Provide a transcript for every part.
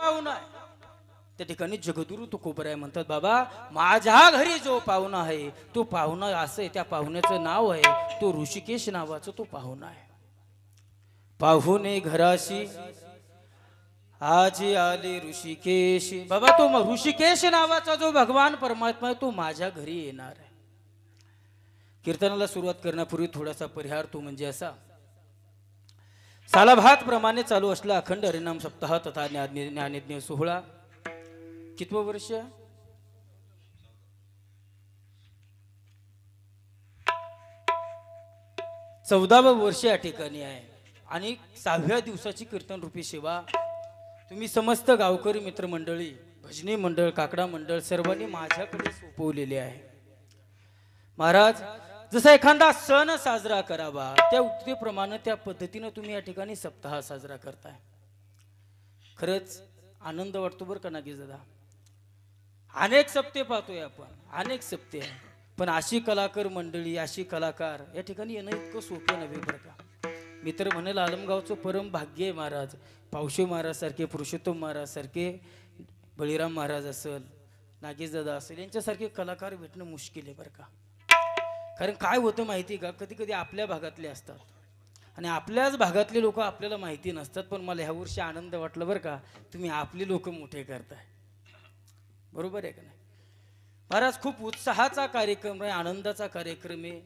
पाहुणा आहे त्या ठिकाणी जगद्गुरु तुकोबराय म्हणतात, बाबा माझ्या घरी जो पाहुणा आहे तो पाहुणा असं आहे, त्या पाहुण्याचं नाव आहे तो ऋषिकेश नावाचा तो पाहुणा आहे. पाहुणे घराशी आजी आले ऋषिकेश. बाबा तो ऋषिकेश नावाचा जो भगवान परमात्मा आहे तो माझ्या घरी येणार आहे. कीर्तनाला सुरुवात करण्यापूर्वी थोडासा परिहार तो म्हणजे असा, सालाभात प्रमाणे चालू असला अखंड हरिनाम सप्ताह तथा ज्ञानयज्ञ सोहळा. कितवं वर्ष? 14वं वर्ष या ठिकाणी आहे आणि 6व्या दिवसाची कीर्तन रूपी सेवा तुम्ही समस्त गावकरी मित्रमंडळी, भजनी मंडळ, काकडा मंडळ सर्वांनी माझ्याकडे सोपवलेले आहे. महाराज जसा एखादा सण साजरा करावा त्या उक्तीप्रमाणे त्या पद्धतीने तुम्ही या ठिकाणी सप्ताह साजरा करताय. खरंच आनंद वाटतो बरं का नागेश दादा. अनेक सप्ते पाहतोय आपण, अनेक सप्ते आहे, पण अशी कलाकार मंडळी, अशी कलाकार या ठिकाणी येणं इतकं सोपं नव्हे बरं का. मी तर म्हणेल आलमगावचं परम भाग्य आहे महाराज. पावशे महाराज सारखे, पुरुषोत्तम महाराज सारखे, बळीराम महाराज असेल, नागेश दादा असेल, यांच्यासारखे कलाकार भेटणं मुश्किल आहे बरं का. कारण काय होतं माहिती का, कधी कधी आपल्या भागातले असतात आणि आपल्याच भागातले लोक आपल्याला माहिती नसतात. पण मला ह्या वर्षी आनंद वाटला बरं का, तुम्ही आपले लोक मोठे करताय. बरोबर आहे का नाही महाराज? खूप उत्साहाचा कार्यक्रम आहे, आनंदाचा कार्यक्रम आहे,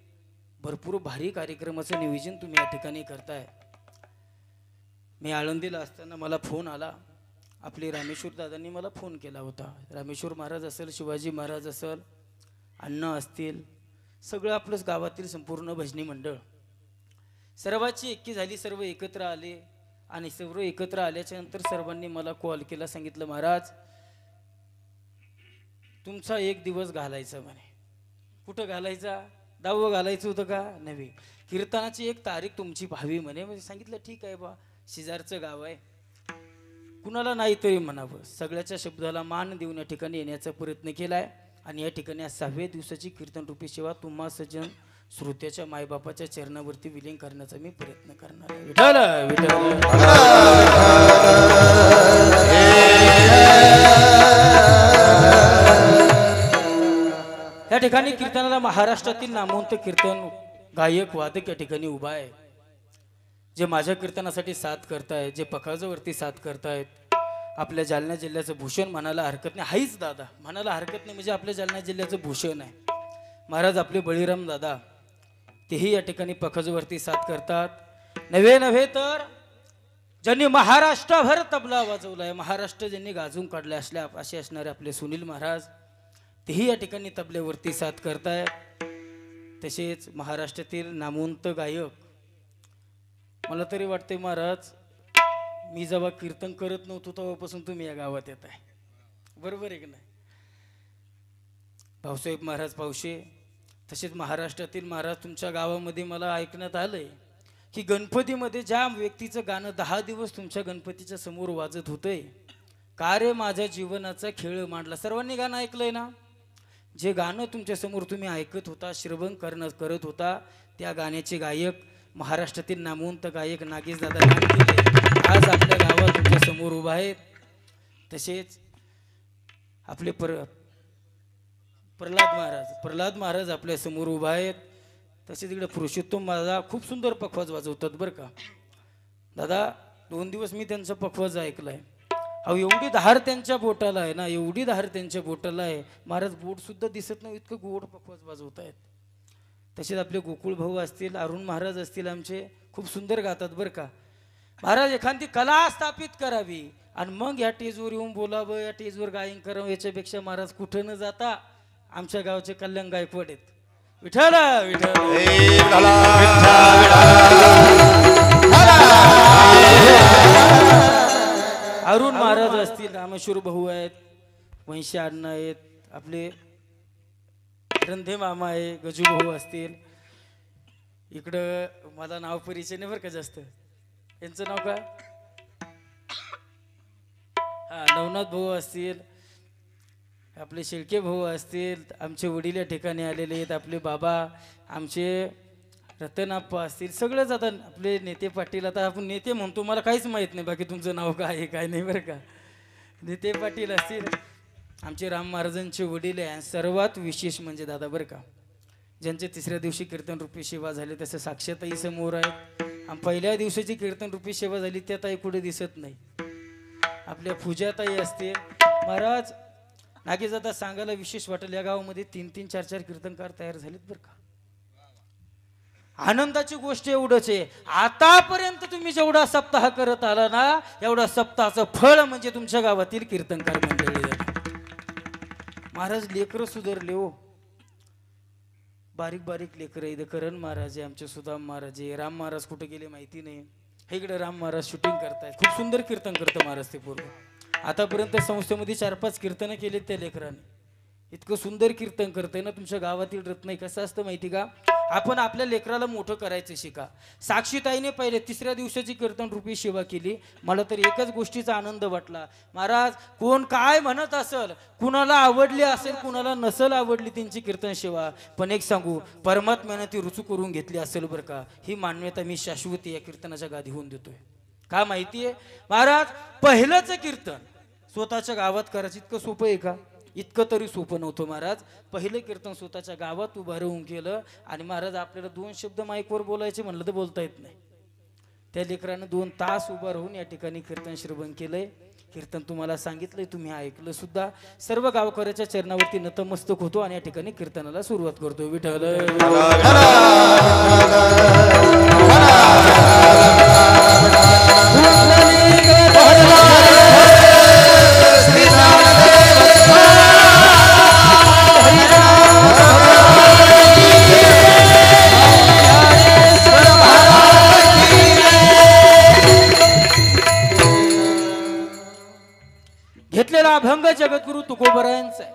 भरपूर भारी कार्यक्रमाचं नियोजन तुम्ही या ठिकाणी करताय. मी आळंदीला असताना मला फोन आला, आपले रामेश्वर दादांनी मला फोन केला होता. रामेश्वर महाराज असेल, शिवाजी महाराज असेल, अण्णा असतील, सगळं आपलंच गावातील संपूर्ण भजनी मंडळ सर्वाची एकी झाली, सर्व एकत्र आले आणि सर्व एकत्र आल्याच्या नंतर सर्वांनी मला कॉल केला, सांगितलं महाराज तुमचा एक दिवस घालायचा म्हणे. कुठं घालायचा? 10वं घालायचं होतं का? नव्हे, कीर्तनाची एक तारीख तुमची भावी म्हणे. म्हणजे सांगितलं ठीक आहे बा, शेजारचं गाव आहे, कुणाला नाही तरी म्हणावं. सगळ्याच्या शब्दाला मान देऊन या ठिकाणी येण्याचा प्रयत्न केलाय आणि या ठिकाणी 6व्या दिवसाची कीर्तन रूपी सेवा तुम्हा सज्जन श्रोत्याच्या मायबापाच्या चरणावरती विलीन करण्याचा मी प्रयत्न करणार आहे. विठ्ठल विठ्ठल. या ठिकाणी कीर्तनाला महाराष्ट्रातील नामवंत कीर्तन गायक वादक या ठिकाणी उभा आहे, जे माझ्या कीर्तनासाठी साथ करतायत, जे पखाजावरती साथ करतायत. आपल्या जालना जिल्ह्याचं भूषण म्हणायला हरकत नाही, हाईच दादा म्हणायला हरकत नाही, म्हणजे आपल्या जालना जिल्ह्याचं भूषण आहे महाराज. आपले बळीराम दादा तेही या ठिकाणी पखाजावरती साथ करतात. नव्हे तर ज्यांनी महाराष्ट्रभर तबला वाजवलाय, महाराष्ट्र ज्यांनी गाजून काढले असे असणारे आपले सुनील महाराज तेही या ठिकाणी तबल्यावरती साथ करताय. तसेच महाराष्ट्रातील नामवंत गायक, मला तरी वाटते महाराज मी जेव्हा कीर्तन करत नव्हतो तेव्हापासून तुम्ही या गावात येत आहे, बरोबर आहे की नाही? भाऊसाहेब महाराज पावशे, तसेच महाराष्ट्रातील महाराज तुमच्या गावामध्ये मला ऐकण्यात आलंय की गणपतीमध्ये ज्या व्यक्तीचं गाणं 10 दिवस तुमच्या गणपतीच्या समोर वाजत होतंय, का रे माझ्या जीवनाचा खेळ मांडला. सर्वांनी गाणं ऐकलंय ना? जे गाणं तुमच्या समोर तुम्ही ऐकत होता, श्रवण करत होता, त्या गाण्याचे गायक महाराष्ट्रातील नामवंत गायक नागेश दादा आज आपल्या गावात तुमच्या समोर उभा आहेत. तसेच आपले प्रल्हाद महाराज आपल्या समोर उभा आहेत. तसेच इकडे पुरुषोत्तम दादा खूप सुंदर पखवाज वाजवतात बरं का दादा. 2 दिवस मी त्यांचा पखवाज ऐकलाय. अहो एवढी धार त्यांच्या बोटाला आहे ना, एवढी धार त्यांच्या बोटाला आहे महाराज, बोट सुद्धा दिसत नाही इतकं गोड पखवाज वाजवत आहेत. तसेच आपले गोकुळ भाऊ असतील, अरुण महाराज असतील, आमचे खूप सुंदर गातात बरं का महाराज. एखादी कला स्थापित करावी आणि मग या टेजवर येऊन बोलावं, या टेजवर गायन करावं, याच्यापेक्षा महाराज कुठं न जाता आमच्या गावचे कल्याण गायकवाड आहेत. विठ्ठल अरुण महाराज असतील, रामेश्वर भाऊ आहेत, वंशी अण्णा आहेत, आपले रंधे मामा आहे, गजू भाऊ असतील. इकडं मला नाव परिचय नाही बरं का जास्त, यांचं नाव काय? हा नवनाथ भाऊ असतील, आपले शेळके भाऊ असतील, आमचे वडील या ठिकाणी आलेले आहेत, आपले बाबा आमचे रतनाप्पा असतील, सगळेच आता आपले नेते पाटील. आता आपण नेते म्हणतो, मला काहीच माहीत नाही बाकी तुमचं नाव काय आहे काय नाही बरं का. निते पाटील असतील, आमचे राम महाराजांचे वडील आहे. सर्वात विशेष म्हणजे दादा बरं का, ज्यांचे तिसऱ्या दिवशी कीर्तन रूपी सेवा झाली तसं साक्षाताई समोर आहेत. आणि पहिल्या दिवसाची कीर्तन रूपी सेवा झाली त्या ताई कुठे दिसत नाही. आपल्या पूजाताई असते. महाराज नागेश दादा सांगायला विशेष वाटेल, या गावामध्ये 3-3, 4-4 कीर्तनकार तयार झालेत बरं का. आनंदाची गोष्ट एवढंच आहे, आतापर्यंत तुम्ही जेवढा सप्ताह करत आला ना, एवढा सप्ताहाचं फळ म्हणजे तुमच्या गावातील कीर्तनकार मंडळी. महाराज लेकरं सुधारले हो, बारीक बारीक लेकरं. इथं करण महाराज आहे, आमचे सुदाम महाराज आहे, राम महाराज कुठे गेले माहिती नाही. हे इकडे राम महाराज शूटिंग करतायत. खूप सुंदर कीर्तन करतं महाराज ते पूर्ण. आतापर्यंत संस्थेमध्ये 4-5 कीर्तनं केलेत त्या लेकराने. इतकं सुंदर कीर्तन करतंय ना तुमच्या गावातील रत्न. कसं असतं माहिती का, आपण आपल्या लेकराला मोठं करायचं शिका. साक्षीताईने पहिले तिसऱ्या दिवसाची कीर्तन रूपी सेवा केली. मला तर एकच गोष्टीचा आनंद वाटला. महाराज कोण काय म्हणत असेल, कुणाला आवडली असेल, कुणाला नसल आवडली त्यांची कीर्तन सेवा, पण एक सांगू, परमात्म्याने ती रुचू करून घेतली असेल बरं का. ही मान्यता मी शाश्वती या कीर्तनाच्या गादीहून देतोय. का माहितीये महाराज, पहिलंच कीर्तन स्वतःच्या गावात करायचं इतकं सोपं आहे का? इतकं तरी सोपं नव्हतं महाराज. पहिलं कीर्तन स्वतःच्या गावात उभं राहून केलं. आणि महाराज आपल्याला 2 शब्द माईकवर बोलायचे म्हणलं तर बोलता येत नाही. त्या लेकरानं 2 तास उभं राहून या ठिकाणी कीर्तन श्रवण केलंय. कीर्तन तुम्हाला सांगितलंय, तुम्ही ऐकलं सुद्धा. सर्व गावकऱ्याच्या चरणावरती नतमस्तक होतो आणि या ठिकाणी कीर्तनाला सुरुवात करतो. विठ्ठल घेतलेला अभंग जगद्गुरु तुकोबरायांचा आहे.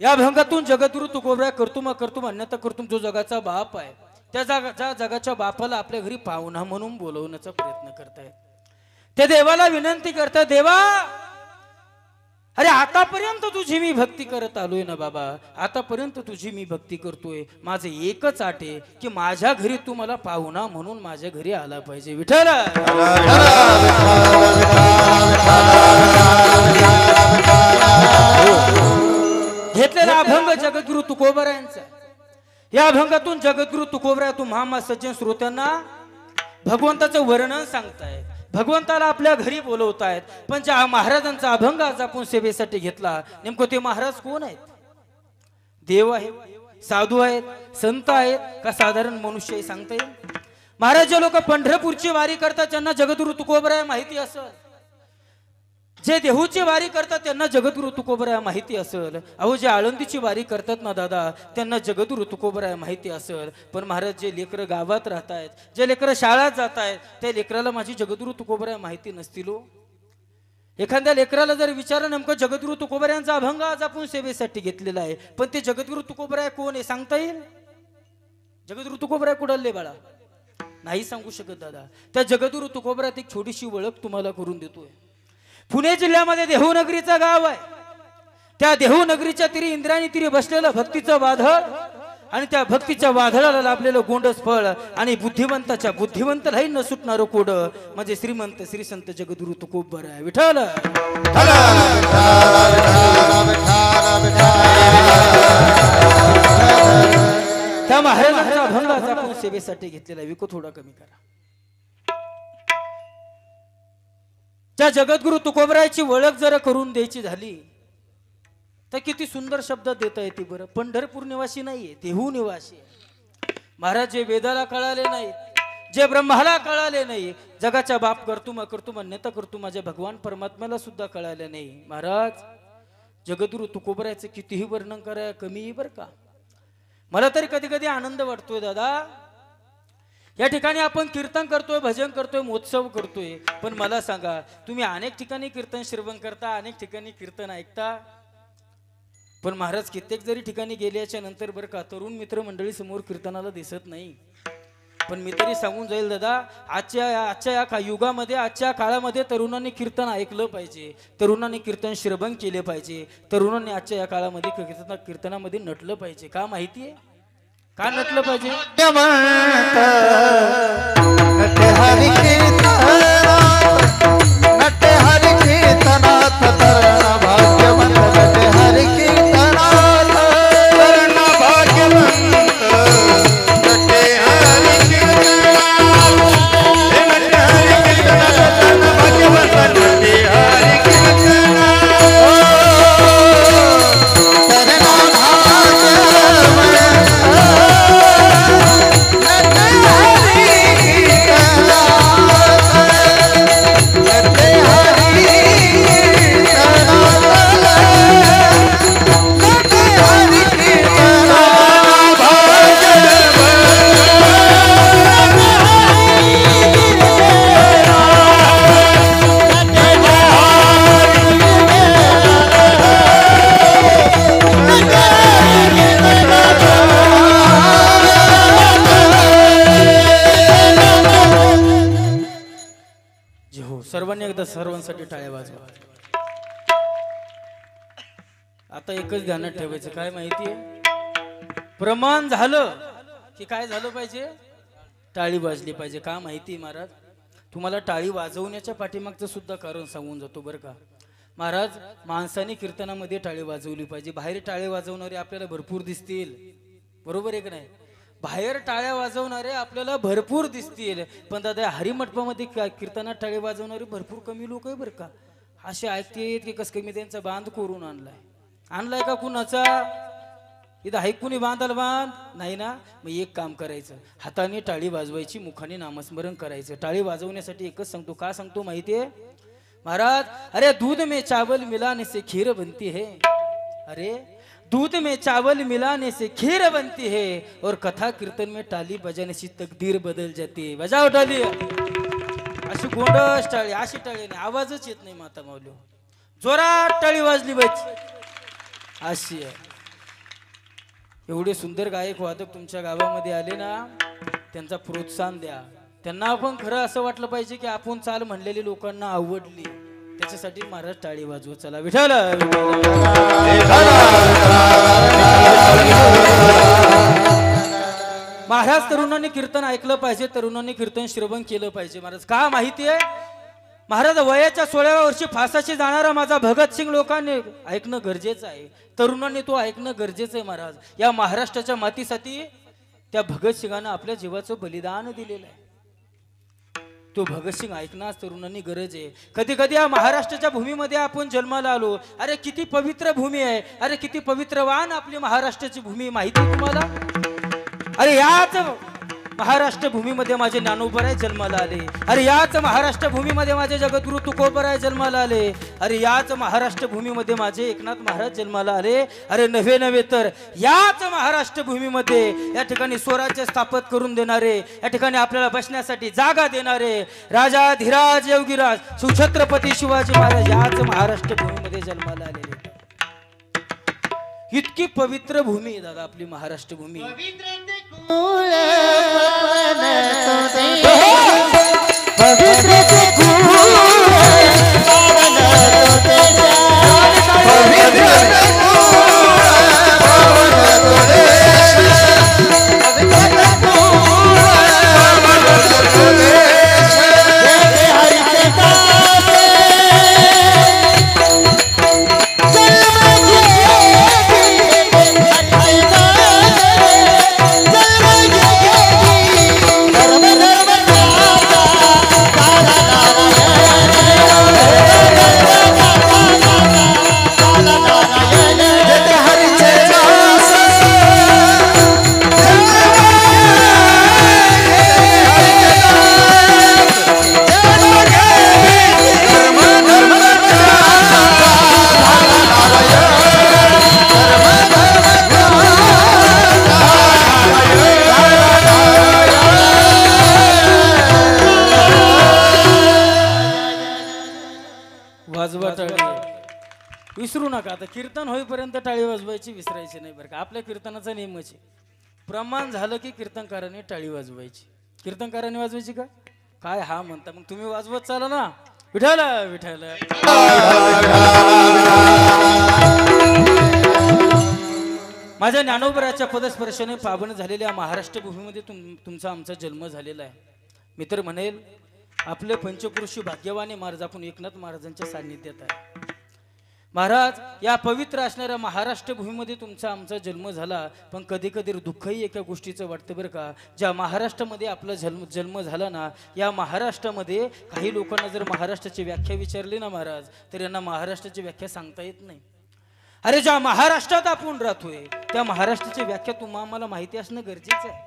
या अभंगातून जगद्गुरु तुकोबराय कर्तुम अन्यथा कर्तुम जो जगाचा बाप आहे, त्या जगाच्या बापाला आपल्या घरी पाहुणा म्हणून बोलवण्याचा प्रयत्न करतायत. त्या देवाला विनंती करतात, देवा अरे आतापर्यंत तुझी मी भक्ती करत आलोय ना बाबा, आतापर्यंत तुझी मी भक्ती करतोय. माझं एकच आट आहे की माझ्या घरी तू मला पाहुणा म्हणून माझ्या घरी आला पाहिजे. विठ्ठल घेतलेला अभंग जगद्गुरु तुकोबरायांचा. या अभंगातून जगद्गुरु तुकोबराय तू महामा सज्जन श्रोत्यांना भगवंताचं वर्णन सांगताय, भगवंताला आपल्या घरी बोलवतायत. पण ज्या महाराजांचा अभंग आज आपण सेवेसाठी घेतला, नेमकं ते महाराज कोण आहेत? देव आहेत, साधू आहेत, संत आहेत, का साधारण मनुष्य आहे सांगता येईल? महाराज जे लोक पंढरपूरची वारी करतात त्यांना जगद्गुरु तुकोबराय माहिती असेल. जे देहूची वारी करतात त्यांना जगद्गुरु तुकोबराय माहिती असेल. अहो जे आळंदीची वारी करतात ना दादा, त्यांना जगद्गुरु तुकोबराय माहिती असेल. पण महाराज जे लेकरं गावात राहत आहेत, जे लेकरं शाळेत जात आहेत, त्या लेकराला माझी जगद्गुरु तुकोबराय माहिती नसतील. एखाद्या लेकराला जर विचारलं नेमकं जगद्गुरु तुकोबरायांचा अभंग आज आपण सेवेसाठी घेतलेला आहे, पण ते जगद्गुरु तुकोबराय कोण आहे सांगता येईल? जगद्गुरु तुकोबराय कुडाले बाळा? नाही सांगू शकत दादा. त्या जगद्गुरु तुकोबरायात एक छोटीशी ओळख तुम्हाला करून देतोय. पुणे जिल्ह्यामध्ये देहू नगरीचं गाव आहे. त्या देहू नगरीच्या तिरी इंद्रायणी तिरी बसलेलं भक्तीचं वादळ आणि त्या भक्तीच्या वादळाला लाभलेलं गोंडस फळ आणि बुद्धिवंताच्या बुद्धिवंतालाही न सुटणारं कोड म्हणजे श्रीमंत श्री संत जगद्गुरु तुकोबराय. विठ्ठल त्या महाराजांचा अभंग आपण सेवेसाठी घेतलेला. विको थोडा कमी करा. त्या जगद्गुरु तुकोबरायची ओळख जर करून द्यायची झाली तर किती सुंदर शब्द देता येते बरं. पंढरपूर निवासी नाहीये, देहू निवासी आहे. महाराज जे वेदाला कळाले नाहीत, जे ब्रह्माला कळाले नाही, जगाच्या बाप कर्तुम अन्यथा कर्तुम माझ्या भगवान परमात्म्याला सुद्धा कळाले नाही. महाराज जगद्गुरु तुकोबरायचं कितीही वर्णन करा कमी बरं का. मला तरी कधी कधी आनंद वाटतोय दादा. या ठिकाणी आपण कीर्तन करतोय, भजन करतोय, महोत्सव करतोय, पण मला सांगा तुम्ही अनेक ठिकाणी कीर्तन श्रवण करता, अनेक ठिकाणी कीर्तन ऐकता, पण महाराज कित्येक जरी ठिकाणी गेल्याच्या नंतर बरं का तरुण मित्र मंडळी समोर कीर्तनाला दिसत नाही. पण मी तरी सांगून जाईल दादा, आजच्या या युगामध्ये, आजच्या काळामध्ये तरुणांनी कीर्तन ऐकलं पाहिजे, तरुणांनी कीर्तन श्रवण केले पाहिजे, तरुणांनी आजच्या या काळामध्ये कीर्तनामध्ये नटलं पाहिजे. का माहितीये का नटलं पाहिजे? नटे हरि कीर्तनात आता एकच ध्यानात ठेवायचं, काय माहितीये, प्रमाण झालं की काय झालं पाहिजे, टाळी वाजली पाहिजे. का माहिती महाराज, तुम्हाला टाळी वाजवण्याच्या पाठीमागचं सुद्धा कारण सांगून जातो बरं का महाराज. माणसाने कीर्तनामध्ये टाळी वाजवली पाहिजे. बाहेर टाळे वाजवणारे आपल्याला भरपूर दिसतील, बरोबर आहे की नाही, बाहेर टाळ्या वाजवणारे आपल्याला भरपूर दिसतील, पण दादा हरिमठपामध्ये कीर्तनात टाळे वाजवणारे भरपूर कमी लोक आहे बरं का. असे ऐकतेत की कस मी त्यांचा बांध करून आणलाय का कुणाचा, इथं ऐकून बांधाल बांध नाही ना. मग एक काम करायचं, हाताने टाळी वाजवायची, मुखाने नामस्मरण करायचं. टाळी वाजवण्यासाठी एकच सांगतो, का सांगतो माहितीये महाराज, अरे दूध में चावल मिलाने से खीर बनती है, अरे दूध में चावल मिलाने से खीर बनती है, और कथा कीर्तन में टाली बजाने से तकदीर बदल जाती है. बजाव टाळी, अशी गोंडस टाळी, अशी टाळी नाही, आवाजच येत नाही माता माऊली, जोरात टाळी वाजली पाहिजे अशी आहे. एवढे सुंदर गायक वादक तुमच्या गावामध्ये आले ना, त्यांचा प्रोत्साहन द्या. त्यांना आपण खरं असं वाटलं पाहिजे की आपण चाल म्हणलेली लोकांना आवडली, त्याच्यासाठी महाराज टाळी वाजवत चला. विठ्ठल महाराज, तरुणांनी कीर्तन ऐकलं पाहिजे, तरुणांनी कीर्तन श्रवण केलं पाहिजे महाराज. का माहितीये महाराज, वयाच्या 16व्या वर्षी फासाशी जाणारा माझा भगतसिंग लोकांनी ऐकणं गरजेचं आहे, तरुणांनी तो ऐकणं गरजेचं आहे महाराज. या महाराष्ट्राच्या मातीसाठी त्या भगतसिंगानं आपल्या जीवाचं बलिदान दिलेलं आहे, तो भगतसिंग ऐकणं तरुणांनी गरज आहे. कधी कधी या महाराष्ट्राच्या भूमीमध्ये आपण जन्माला आलो, अरे किती पवित्र भूमी आहे, अरे किती पवित्रवान आपली महाराष्ट्राची भूमी, माहिती आहे तुम्हाला. अरे याच महाराष्ट्र भूमीमध्ये माझे ज्ञानोबराय जन्माला आले, अरे याच महाराष्ट्र भूमीमध्ये माझे जगद्गुरु तुकोबराय जन्माला आले, अरे याच महाराष्ट्र भूमीमध्ये माझे एकनाथ महाराज जन्माला आले, अरे नव्हे तर याच महाराष्ट्र भूमीमध्ये या ठिकाणी स्वराज्य स्थापित करून देणारे, या ठिकाणी आपल्याला बसण्यासाठी जागा देणारे राजा धीराज योगीराज सुछत्रपती शिवाजी महाराज याच महाराष्ट्र भूमीमध्ये जन्माला आलेले. इतकी पवित्र भूमी आहे दादा आपली महाराष्ट्र भूमी. वाजवा टाळी, विसरू नका. आता कीर्तन होईपर्यंत टाळी वाजवायची विसरायची नाही बरं का. आपल्या कीर्तनाचा नियमच आहे, प्रमाण झालं की कीर्तनकाराने टाळी वाजवायची. कीर्तनकाराने वाजवायची का काय हा म्हणता, मग तुम्ही वाजवत चाला ना. विठ्ठल विठ्ठल. माझ्या ज्ञानोबराच्या पदस्पर्शाने पावन झालेल्या महाराष्ट्र भूमीमध्ये तुमचा आमचा जन्म झालेला आहे. मित्र म्हणेल आपले पंचक्रोशी भाग्यवाने महाराज आपण एकनाथ महाराजांच्या सान्निध्यात आहे. महाराज या पवित्र असणाऱ्या महाराष्ट्र भूमीमध्ये तुमचा आमचा जन्म झाला, पण कधी कधी दुःखही एका गोष्टीचं वाटतं बरं का. ज्या महाराष्ट्रामध्ये आपला जन्म झाला ना, या महाराष्ट्रामध्ये काही लोकांना जर महाराष्ट्राची व्याख्या विचारली ना महाराज, तर यांना महाराष्ट्राची व्याख्या सांगता येत नाही. अरे ज्या महाराष्ट्रात आपण राहतोय त्या महाराष्ट्राची व्याख्या तुम्हाला आम्हाला माहिती असणं गरजेचं आहे,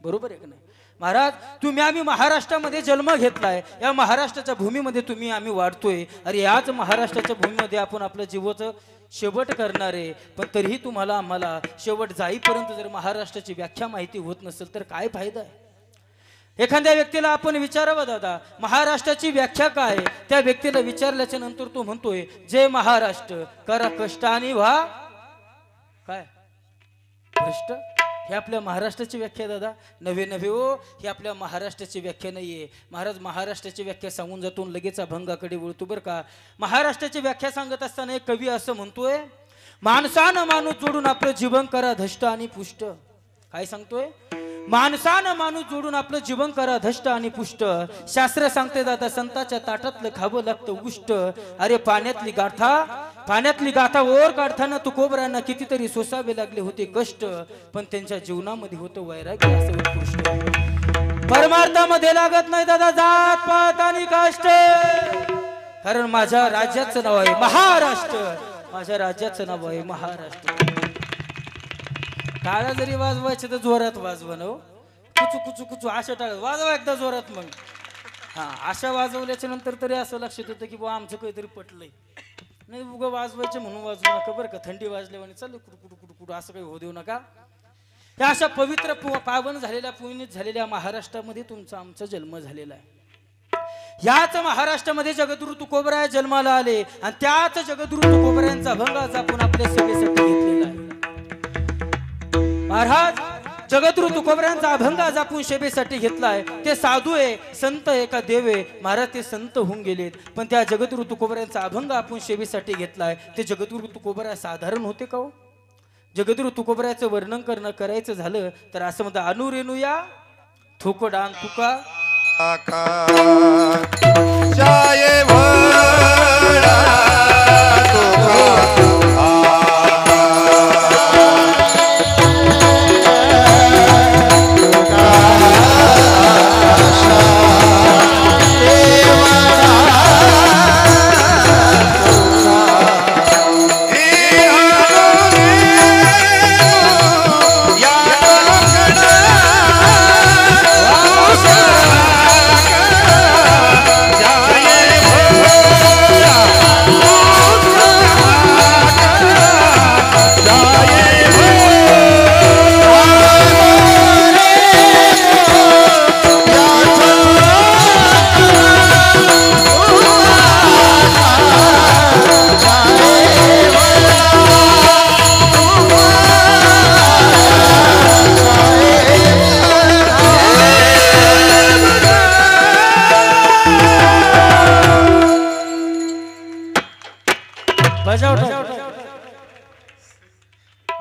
बरोबर आहे का नाही महाराज. तुम्ही आम्ही महाराष्ट्रामध्ये जन्म घेतलाय, या महाराष्ट्राच्या भूमीमध्ये तुम्ही आम्ही वाढतोय, अरे याच महाराष्ट्राच्या भूमीमध्ये आपण आपलं जीवाचं शेवट करणार आहे. पण तरीही तुम्हाला आम्हाला शेवट जाईपर्यंत जर महाराष्ट्राची व्याख्या माहिती होत नसेल तर काय फायदा आहे. एखाद्या व्यक्तीला आपण विचारावं दादा महाराष्ट्राची व्याख्या काय, त्या व्यक्तीला विचारल्याच्या नंतर तो म्हणतोय जय महाराष्ट्र करा कष्टाने व्हा काय भ्रष्ट. हे आपल्या महाराष्ट्राची व्याख्या दादा नव्हे हो, ही आपल्या महाराष्ट्राची व्याख्या नाहीये. महाराज महाराष्ट्राची व्याख्या सांगून जातो लगेच अभंगाकडे वळतो बरं का. महाराष्ट्राची व्याख्या सांगत असताना एक कवी असं म्हणतोय, माणसानं माणूस जोडून आपलं जीवन करा धष्ट आणि पुष्ट. काय सांगतोय? माणसानं माणूस जोडून आपलं जीवन करा धष्ट आणि पुष्ट. शास्त्र सांगते दादा संताच्या ताटातलं खावं लागतं उष्ट. अरे पाण्यातली गाथा ओर काढताना तुकोबरांना कितीतरी सोसावे लागले होते कष्ट. पण त्यांच्या जीवनामध्ये होतं वैराग्य असं उत्कृष्ट. परमार्थामध्ये लागत नाही दादा जात पात आणि काष्ट. कारण माझ्या राज्याचं नाव आहे महाराष्ट्र. माझ्या राज्याचं नाव आहे महाराष्ट्र. टाळ्या जरी वाजवायचे तर जोरात वाजवा ना. कुचू कुचू कुचू अशा टाळ्या वाजवा एकदा जोरात. मग हा अशा वाजवल्याच्या नंतर तरी असं लक्षात येतं की बुवा आमचं काहीतरी पटलंय. नाही उगं वाजवायचे म्हणून वाजवू नका बरं का. थंडी वाजल्यावानी चालू कुडकुडू असं काही होऊ देऊ नका. या अशा पवित्र पावन झालेल्या पुण्यित झालेल्या महाराष्ट्रामध्ये तुमचा आमचा जन्म झालेला आहे. याच महाराष्ट्रामध्ये जगद्गुरु तुकोबराय जन्माला आले आणि त्याच जगद्गुरु तुकोबरायांचा अभंग आज आपण आपल्या सेवेसाठी घेतलेला आहे. महाराज जगद्गुरु तुकोबरायांचा अभंग आज आपण सेवेसाठी घेतलाय. ते साधू आहे संत आहे का देव आहे? महाराज ते संत होऊन गेलेत. पण त्या जगद्गुरु तुकोबरायांचा अभंग आपण सेवेसाठी घेतलाय. ते जगद्गुरु तुकोबराय साधारण होते का हो? जगद्गुरु तुकोबरायाचं वर्णन करायचं झालं तर असं म्हणतात अनुरेणुया थोकडान तुका जाये भडा तुका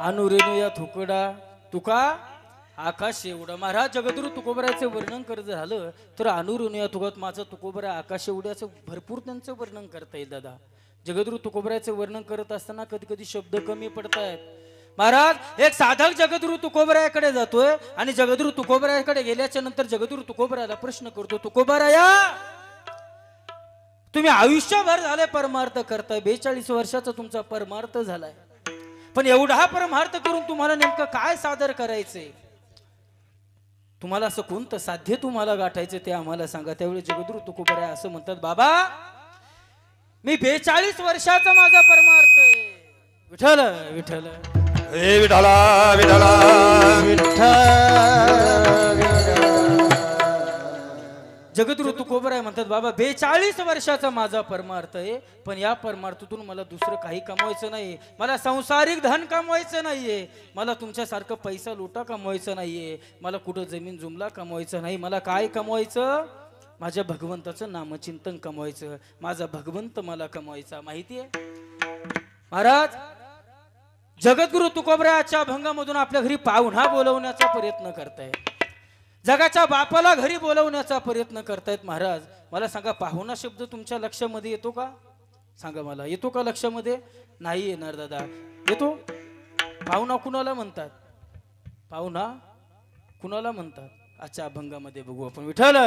अनुरेणुया थोकडा तुका आकाश एवढा. महाराज जगद्गुरु तुकोबरायचं वर्णन करत झालं तर अनुरेणुया तुकात माझं तुकोबरा आकाश एवढ्याचं भरपूर त्यांचं वर्णन करता येईल दादा. जगद्गुरु तुकोबरायचं वर्णन करत असताना कधी कधी शब्द कमी पडतायत. महाराज एक साधक जगद्गुरु तुकोबरायाकडे जातोय आणि जगद्गुरु तुकोबरायाकडे गेल्याच्या नंतर जगद्गुरु तुकोबरायाला प्रश्न करतो, तुकोबराया तुम्ही आयुष्यभर झाले परमार्थ करताय. 42 वर्षाचा तुमचा परमार्थ झालाय. पण एवढा परमार्थ करून तुम्हाला नेमकं काय सादर करायचंय? तुम्हाला असं कोणतं साध्य तुम्हाला गाठायचं ते आम्हाला सांगा. त्यावेळी जगद्गुरु तुकोबराय असं म्हणतात, बाबा मी 42 वर्षाचा माझा परमार्थ आहे. विठ्ठल विठ्ठल हे विठ्ठला विठ्ठला जगद्गुरु तुकोबराय म्हणतात, बाबा 42 वर्षाचा माझा परमार्थ आहे. पण या परमार्थातून मला दुसरं काही कमवायचं नाही. मला सांसारिक धन कमवायचं नाहीये. मला तुमच्यासारखं पैसा लोटा कमवायचं नाहीये. मला कुठं जमीन जुमला कमवायचं नाही. मला काय कमवायचं? माझ्या भगवंताचं नामचिंतन कमवायचं. माझा भगवंत मला कमवायचा. माहितीये महाराज जगद्गुरु तुकोबरायाच्या अभंगामधून आपल्या घरी पाहुणा बोलवण्याचा प्रयत्न करताय. जगाच्या बापाला घरी बोलवण्याचा प्रयत्न करतायत. महाराज मला सांगा, पाहुणा शब्द तुमच्या लक्षामध्ये येतो का? सांगा मला, येतो का लक्षामध्ये? नाही येणार दादा. येतो? पाहुणा कुणाला म्हणतात? पाहुणा कुणाला म्हणतात? आजच्या अभंगामध्ये बघू आपण. विठ्ठल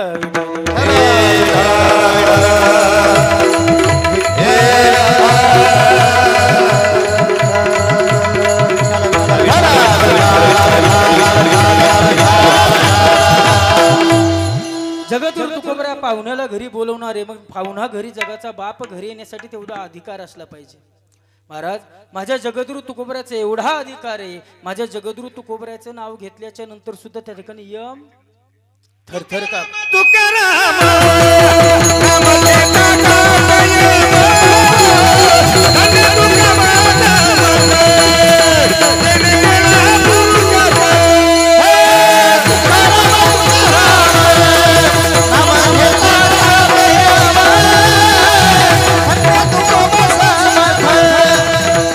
जगद्गुरु तुकोबराय पाहुण्याला घरी बोलवणारे. मग पाहुणा घरी जगाचा बाप घरी येण्यासाठी तेवढा अधिकार असला पाहिजे. महाराज माझ्या जगद्गुरु तुकोबरायाचा एवढा अधिकार आहे. माझ्या जगद्गुरु तुकोबरायाचं नाव घेतल्याच्या नंतर सुद्धा त्या ठिकाणी यम थरथर का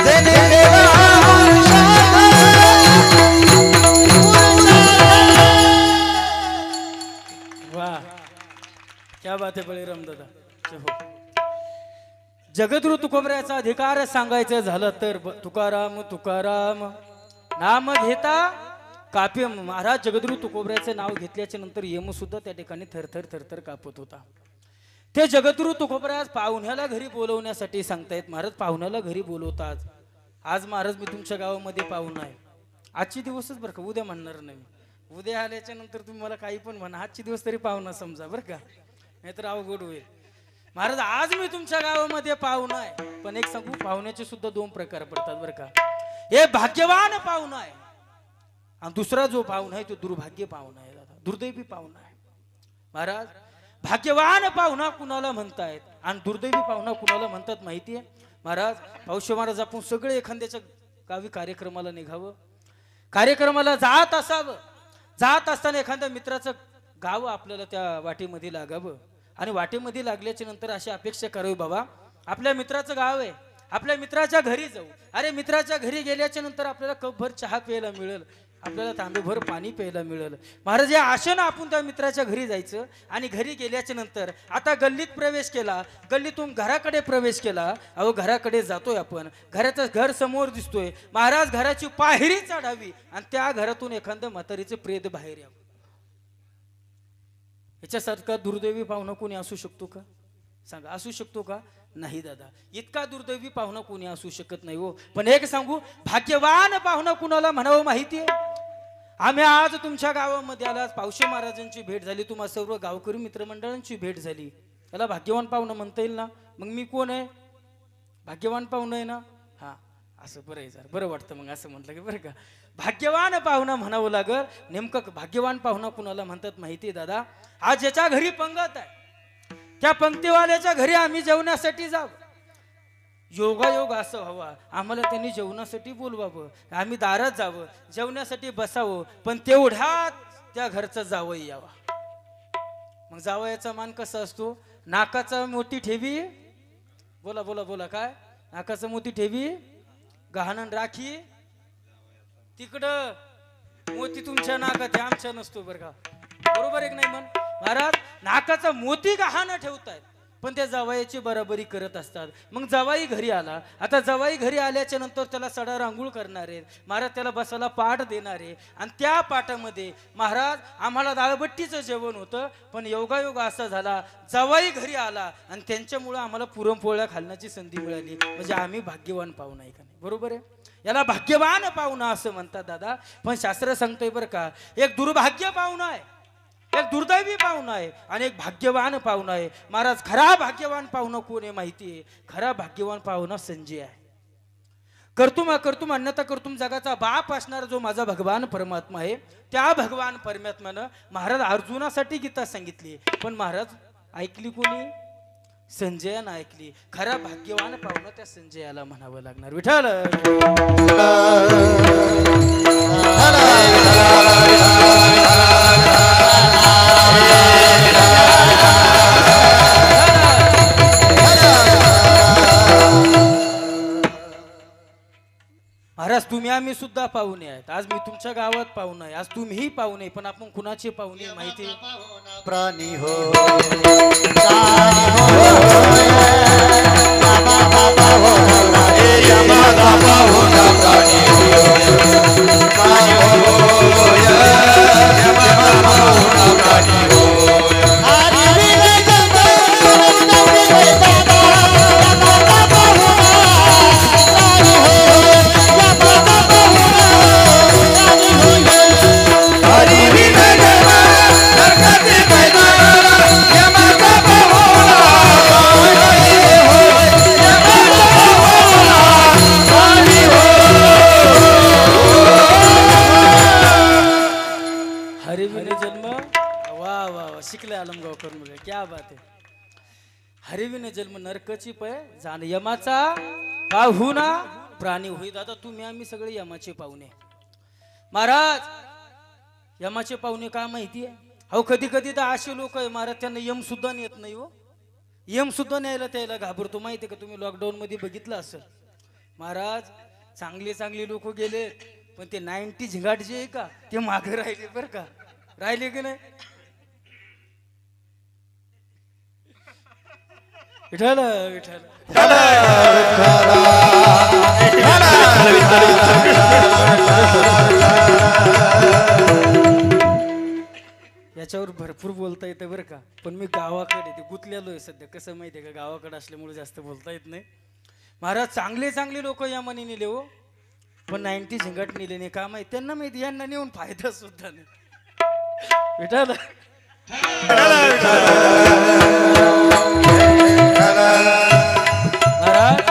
देने बात आहे बळीराम दादा. हो. जगद्गुरु तुकोबऱ्याचा अधिकार सांगायचं झालं तर तुकाराम तुकाराम नाम घेता कापे. महाराज जगद्गुरु तुकोबऱ्याचं नाव घेतल्याच्या नंतर यम सुद्धा त्या ठिकाणी थरथर थरथर कापत होता. ते जगद्गुरु तुकोबऱ्यास पाहुण्याला घरी बोलवण्यासाठी सांगतायत. महाराज पाहुण्याला घरी बोलवतात. आज महाराज मी तुमच्या गावामध्ये पाहुणा आहे. आजचे दिवसच बरं का, उद्या म्हणणार नाही. उद्या आल्याच्या नंतर तुम्ही मला काही पण म्हणा, आजचे दिवस तरी पाहुणा समजा बरं का, नाहीतर अवघड होईल. महाराज आज मी तुमच्या गावामध्ये पाहुणा आहे. पण एक सांगू, पाहुण्याचे सुद्धा दोन प्रकार पडतात बरं का. हे भाग्यवान पाहुणा आहे आणि दुसरा जो पाहुणा आहे तो दुर्भाग्य पाहुणा आहे, दादा दुर्दैवी पाहुणा आहे. महाराज भाग्यवान पाहुणा कुणाला म्हणतायत आणि दुर्दैवी पाहुणा कुणाला म्हणतात माहितीये महाराज. पावशे महाराज आपण सगळे एखाद्याच्या गावी कार्यक्रमाला निघावं, कार्यक्रमाला जात असावं, जात असताना एखाद्या मित्राचं गाव आपल्याला त्या वाटेमध्ये लागावं आणि वाटेमध्ये लागल्याच्या नंतर अशी अपेक्षा करावी, बाबा आपल्या मित्राचं गाव आहे, आपल्या मित्राच्या घरी जाऊ. अरे मित्राच्या घरी गेल्याच्या नंतर आपल्याला कपभर चहा प्यायला मिळेल, आपल्याला तांबेभर पाणी प्यायला मिळेल. महाराज या आशेनं आपण त्या मित्राच्या घरी जायचं आणि घरी गेल्याच्या नंतर आता गल्लीत प्रवेश केला, गल्लीतून घराकडे प्रवेश केला. अहो घराकडे जातोय आपण, घराचं घर समोर दिसतोय. महाराज घराची पायरी चढावी आणि त्या घरातून एखादं म्हातारीचं प्रेत बाहेर यावं. याच्यासारखा दुर्दैवी पाहुणा कोणी असू शकतो का? सांगा, असू शकतो का? नाही दादा, इतका दुर्दैवी पाहुणा कोणी असू शकत नाही हो. पण एक सांगू, भाग्यवान पाहुणा कुणाला म्हणावं माहितीये? आम्ही आज तुमच्या गावामध्ये आला, पावशे महाराजांची भेट झाली, तुम्हा सर्व गावकरी मित्रमंडळांची भेट झाली. त्याला भाग्यवान पाहुणा म्हणता येईल ना? मग मी कोण आहे? भाग्यवान पाहुणा आहे ना? हा, असं बरं आहे, जर बरं वाटतं मग असं म्हटलं की बरं का. भाग्यवान पाहुणा म्हणावं लागल. नेमकं भाग्यवान पाहुणा कुणाला म्हणतात माहिती आहे दादा? आज ज्याच्या घरी पंगत आहे त्या पंक्तीवाल्याच्या घरी आम्ही जेवण्यासाठी जावं. योगायोग असं व्हावा, आम्हाला त्यांनी जेवणासाठी बोलवावं, आम्ही दारात जावं, जेवण्यासाठी बसावं, पण तेवढ्यात त्या घरचा जावई यावा. मग जावयाचा मान कसा असतो? नाकाचा मोती ठेवी, बोला बोला बोला काय, नाकाचा मोती ठेवी गहाणन राखी, तिकडं मोती तुमच्या नाकात, आमच्या नसतो बरं का. बरोबर एक नाही म्हण महाराज? नाकाचा मोती गहाणं ठेवतायत पण त्या जावयाची बराबरी करत असतात. मग जावाई घरी आला, आता जावाई घरी आल्याच्या नंतर त्याला सडा रांगोळ करणारे महाराज, त्याला बसायला पाठ देणारे, आणि त्या पाठामध्ये महाराज आम्हाला डाळबट्टीचं जेवण होतं. पण योगायोग असा झाला, जावाई घरी आला आणि त्यांच्यामुळं आम्हाला पुरणपोळ्या खाण्याची संधी मिळाली. म्हणजे आम्ही भाग्यवान पाहुणा आहे का नाही? बरोबर आहे, याला भाग्यवान पाहुणा असं म्हणतात दादा. पण शास्त्र सांगतोय बरं का, एक दुर्भाग्य पाहुणा आहे, एक दुर्दैवी पाहुणा आहे आणि एक भाग्यवान पाहुणा आहे. महाराज खरा भाग्यवान पाहुणा कोण आहे माहिती आहे? खरा भाग्यवान पाहुणा संजय आहे. कर्तुम अन्यथा कर्तुम जगाचा बाप असणारा जो माझा भगवान परमात्मा आहे, त्या भगवान परमात्म्यानं महाराज अर्जुनासाठी गीता सांगितली. पण महाराज ऐकली कोणी? संजयानं ऐकली. खरा भाग्यवान पाहुणा त्या संजयाला म्हणावं लागणार. विठ्ठल महाराज तुम्ही आम्ही सुद्धा पाहुणे आहेत. आज मी तुमच्या गावात पाहुणा आहे, आज तुम्हीही पाहुणे, पण आपण कुणाचे पाहुणे माहिती? प्राणी हो क्या बात आहे. हरिविने जन्म नरकाची पै जाण यमाचा पाहुणा प्राणी होई. दादा तुम्ही आम्ही सगळे यमाचे पाहुणे. महाराज यमाचे पाहुणे का माहिती आहे? अहो कधी कधी तर असे लोक आहे महाराज, त्यांना यम सुद्धा नेत नाही हो. यम सुद्धा न्यायला त्याला घाबरतो. माहिती आहे का? तुम्ही लॉकडाऊन मध्ये बघितलं असेल महाराज, चांगले चांगले लोक गेले पण ते 90 झिंगाट जे आहे का ते मागे राहिले बरं का. राहिले की नाही? विठ्ठल विठ्ठल याच्यावर भरपूर बोलता येतं बरं का, पण मी गावाकडे ते गुंतलेलो आहे सध्या. कसं माहिती आहे का, गावाकडे असल्यामुळे जास्त बोलता येत नाही. महाराज चांगले चांगले लोक या मनी नेले हो, पण 90 झिंगाट नेले नाही. का माहिती त्यांना माहिती, यांना नेऊन फायदा सुद्धा नाही. विठ्ठल महाराज,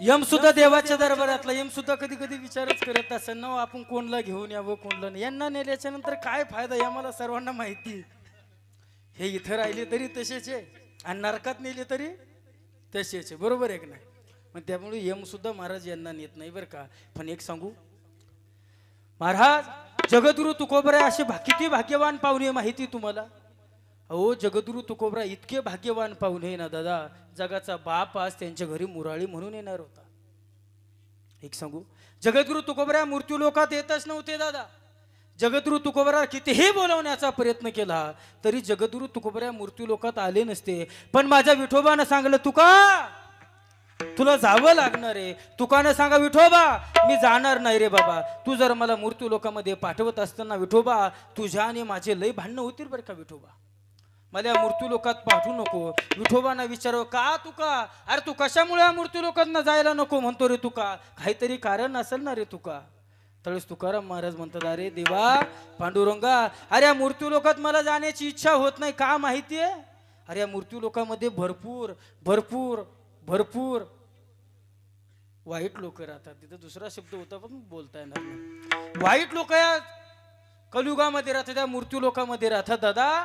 यम सुद्धा देवाच्या दरबारातला यम सुद्धा कधी कधी विचारच करत असं ना, आपण कोणला घेऊन यावं कोणला नाही. यांना नेल्याच्या नंतर काय फायदा याला सर्वांना माहिती. हे इथं राहिले तरी तसेच आहे आणि नरकात नेले तरी तसेच आहे, बरोबर आहे की नाही. मग त्यामुळे यम सुद्धा महाराज यांना नेत नाही बरं का. पण एक सांगू महाराज, जगद्गुरु तुकोबरा असे किती भाग्यवान पाहुणे माहिती तुम्हाला. अहो जगद्गुरु तुकोबरा इतके भाग्यवान पाहुणे ना दादा, जगाचा बाप आज त्यांच्या घरी मुराळी म्हणून येणार होता. एक सांगू, जगद्गुरु तुकोबरा मृत्यू लोकात येतच नव्हते दादा. जगद्गुरु तुकोबरा कितीही बोलवण्याचा प्रयत्न केला तरी जगद्गुरु तुकोबरा मृत्यू लोकात आले नसते. पण माझ्या विठोबानं सांगलं, तुका तुला जावं लागणार आहे. तुकानं सांगा, विठोबा मी जाणार नाही रे बाबा. तू जर मला मृत्यू लोकांमध्ये पाठवत असताना विठोबा, तुझ्या आणि माझे लय भांडणं होतील बरं का विठोबा. मला या मृत्यू लोकात पाठवू नको. विठोबांना विचारव, का तुका, अरे तू कशामुळे या मृत्यू लोकांना जायला नको म्हणतो रे तुका, काहीतरी कारण असेल ना रे तुका. त्यावेळेस तुकाराम महाराज म्हणतात, अरे देवा पांडुरंगा, अरे या मृत्यू लोकात मला जाण्याची इच्छा होत नाही. का माहितीये, अरे या मृत्यू लोकांमध्ये भरपूर भरपूर भरपूर वाईट लोक राहतात. तिथं दुसरा शब्द होता पण बोलता येणार नाही. वाईट लोक या कलियुगामध्ये राहतात, त्या मृत्यू लोकांमध्ये राहतात दादा.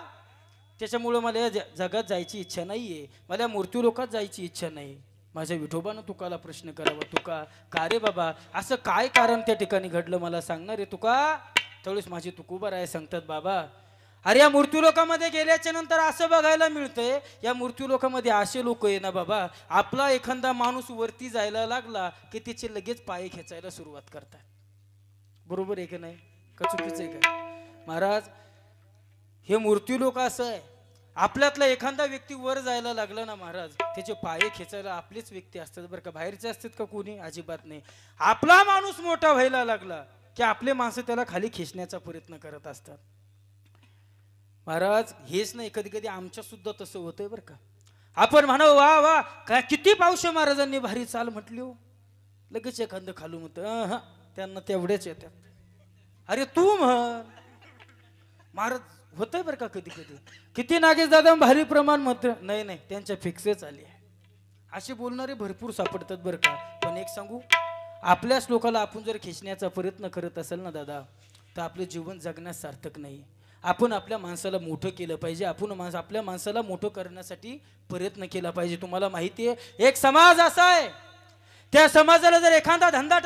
त्याच्यामुळं मला या जगात जायची इच्छा नाहीये, मला या मृत्यू लोकात जायची इच्छा नाही. माझ्या विठोबानं तुकाला प्रश्न करावा, तुका का रे बाबा असं काय कारण त्या ठिकाणी घडलं मला सांगणार रे तुका. त्यावेळेस माझे तुकोबा राय सांगतात, बाबा अरे या मृत्यू लोकांमध्ये गेल्याच्या नंतर असं बघायला मिळतंय, या मृत्यू लोकांमध्ये असे लोक आहे ना बाबा, आपला एखादा माणूस वरती जायला लागला की त्याचे लगेच पाय खेचायला सुरुवात करतात. बरोबर आहे की नाही, का चुकीचं आहे का महाराज. हे मृत्यू लोक असं आहे, आपल्यातला एखादा व्यक्ती वर जायला लागला ना महाराज, त्याचे पाय खेचायला आपलेच व्यक्ती असतात बरं का, बाहेरचे असतात का कोणी, अजिबात नाही. आपला माणूस मोठा व्हायला लागला की आपले माणसं त्याला खाली खेचण्याचा प्रयत्न करत असतात महाराज. हेच नाही, कधी कधी आमच्या सुद्धा तसं होतंय बरं का. आपण म्हणा वा वा काय किती पावशे महाराजांनी भारी चाल म्हटली हो, लगेच एखादं खालू म्हणतं त्यांना तेवढेच येतात. अरे तू म्हण महाराज, होतंय बरं का कधी कधी. किती नागेश दादा भारी प्रमाण मात्र नाही नाही, त्यांच्या फिक्सेच आली आहे. असे बोलणारे भरपूर सापडतात बरं का. पण एक सांगू, आपल्याच लोकाला आपण जर खेचण्याचा प्रयत्न करत असेल ना दादा, तर आपलं जीवन जगण्यास सार्थक नाही. आपण आपल्या माणसाला मोठं केलं पाहिजे, आपण आपल्या माणसाला मोठं करण्यासाठी प्रयत्न केला पाहिजे. तुम्हाला माहिती आहे, एक समाज असा आहे, त्या समाजाला जर एखादा धंदा